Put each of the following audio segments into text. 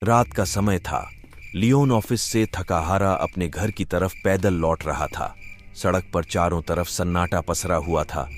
रात का समय था। लियोन ऑफिस से थका हारा अपने घर की तरफ पैदल लौट रहा था। सड़क पर चारों तरफ सन्नाटा पसरा हुआ था।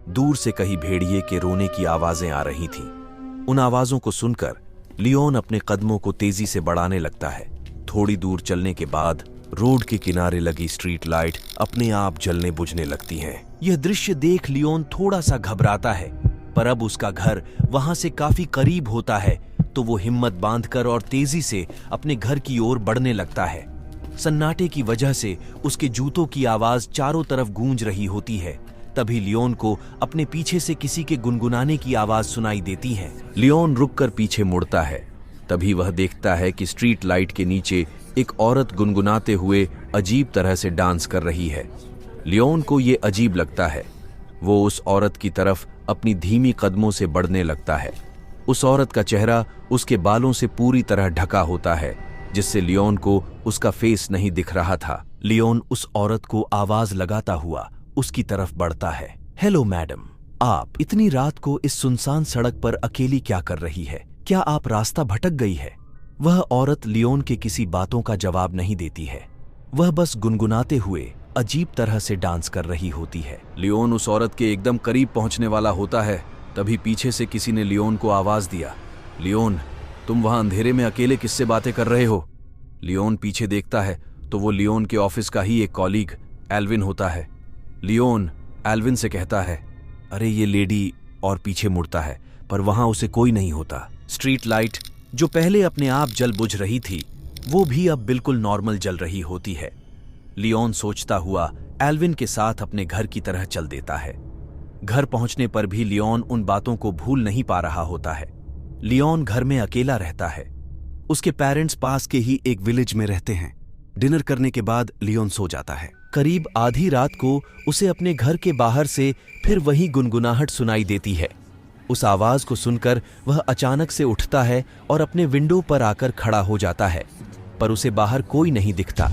दूर से कहीं भेड़िए के रोने की आवाजें आ रही थीं। उन आवाजों को सुनकर लियोन अपने कदमों को तेजी से बढ़ाने लगता है। थोड़ी दूर चलने के बाद रोड के किनारे लगी स्ट्रीट लाइट अपने आप जलने बुझने लगती हैं। यह दृश्य देख लियोन थोड़ा सा घबराता है, पर अब उसका घर वहां से काफी करीब होता है तो वो हिम्मत बांधकर और तेजी से अपने घर की ओर बढ़ने लगता है। सन्नाटे की वजह से उसके जूतों की आवाज चारों तरफ गूंज रही होती है। तभी लियोन को अपने पीछे से किसी के गुनगुनाने की आवाज सुनाई देती है। लियोन रुककर पीछे मुड़ता है। तभी वह देखता है कि स्ट्रीट लाइट के नीचे एक औरत गुनगुनाते हुए अजीब तरह से डांस कर रही है। लियोन को ये अजीब लगता है। वो उस औरत की तरफ अपनी धीमी कदमों से बढ़ने लगता है। उस औरत का चेहरा उसके बालों से पूरी तरह ढका होता है, जिससे लियोन को उसका फेस नहीं दिख रहा था। लियोन उस औरत को आवाज लगाता हुआ उसकी तरफ बढ़ता है। हेलो मैडम, आप इतनी रात को इस सुनसान सड़क पर अकेली क्या कर रही है? क्या आप रास्ता भटक गई है? वह औरत लियोन के किसी बातों का जवाब नहीं देती है। वह बस गुनगुनाते हुए अजीब तरह से डांस कर रही होती है। लियोन उस औरत के एकदम करीब पहुंचने वाला होता है। तभी पीछे से किसी ने लियोन को आवाज दिया, लियोन, तुम वहां अंधेरे में अकेले किससे बातें कर रहे हो? लियोन पीछे देखता है तो वो लियोन के ऑफिस का ही एक कॉलीग एल्विन होता है। लियोन एल्विन से कहता है, अरे ये लेडी, और पीछे मुड़ता है पर वहां उसे कोई नहीं होता। स्ट्रीट लाइट जो पहले अपने आप जल बुझ रही थी, वो भी अब बिल्कुल नॉर्मल जल रही होती है। लियोन सोचता हुआ एल्विन के साथ अपने घर की तरह चल देता है। घर पहुंचने पर भी लियोन उन बातों को भूल नहीं पा रहा होता है। लियोन घर में अकेला रहता है। उसके पेरेंट्स पास के ही एक विलेज में रहते हैं। डिनर करने के बाद लियोन सो जाता है। करीब आधी रात को उसे अपने घर के बाहर से फिर वही गुनगुनाहट सुनाई देती है। उस आवाज को सुनकर वह अचानक से उठता है और अपने विंडो पर आकर खड़ा हो जाता है, पर उसे बाहर कोई नहीं दिखता।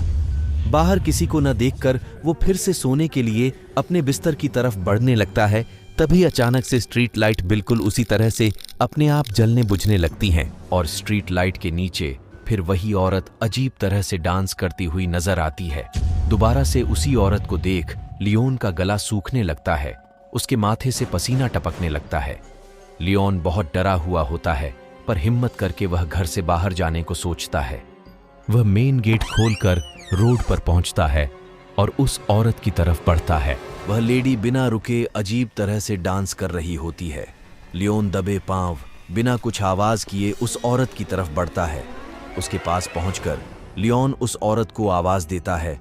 बाहर किसी को न देखकर वो फिर से सोने के लिए अपने बिस्तर की तरफ बढ़ने लगता है। तभी अचानक से स्ट्रीट लाइट बिल्कुल उसी तरह से अपने आप जलने बुझने लगती हैं और स्ट्रीट लाइट के नीचे फिर वही औरत अजीब तरह से डांस करती हुई नजर आती है। दोबारा से उसी औरत को देख लियोन का गला सूखने लगता है। उसके माथे से पसीना टपकने लगता है। लियोन बहुत डरा हुआ होता है, पर हिम्मत करके वह घर से बाहर जाने को सोचता है। वह मेन गेट खोलकर रोड पर पहुंचता है और उस औरत की तरफ बढ़ता है। वह लेडी बिना रुके अजीब तरह से डांस कर रही होती है। लियोन दबे पांव बिना कुछ आवाज किए उस औरत की तरफ बढ़ता है। उसके पास पहुंचकर लियोन उस औरत को आवाज देता है,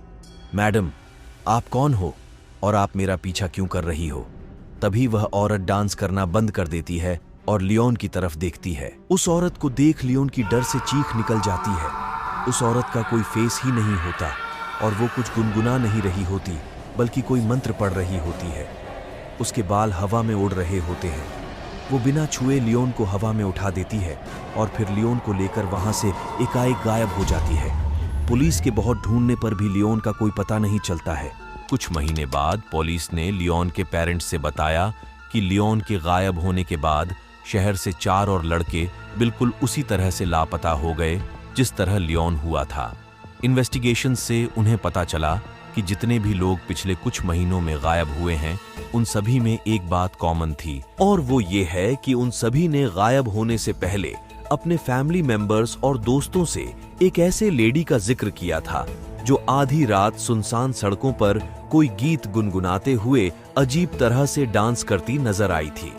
मैडम, आप कौन हो और आप मेरा पीछा क्यों कर रही हो? तभी वह औरत डांस करना बंद कर देती है और लियोन की तरफ देखती है। उस औरत को देख लियोन की डर से चीख निकल जाती है। उस औरत का कोई फेस ही नहीं होता और वो कुछ गुनगुना नहीं रही होती, बल्कि कोई मंत्र पढ़ रही होती है। उसके बाल हवा में उड़ रहे होते हैं। वो बिना छुए लियोन को हवा में उठा देती है और फिर लियोन को लेकर वहां से एकाएक गायब हो जाती है। पुलिस के बहुत ढूंढने पर भी लियोन का कोई पता नहीं चलता है। कुछ महीने बाद पुलिस ने लियोन के पेरेंट्स से बताया कि लियोन के गायब होने के बाद शहर से 4 और लड़के बिल्कुल उसी तरह से लापता हो गए जिस तरह लियोन हुआ था। इन्वेस्टिगेशन से उन्हें पता चला कि जितने भी लोग पिछले कुछ महीनों में गायब हुए हैं, उन सभी में एक बात कॉमन थी, और वो ये है कि उन सभी ने गायब होने से पहले अपने फैमिली मेंबर्स और दोस्तों से एक ऐसे लेडी का जिक्र किया था जो आधी रात सुनसान सड़कों पर कोई गीत गुनगुनाते हुए अजीब तरह से डांस करती नजर आई थी।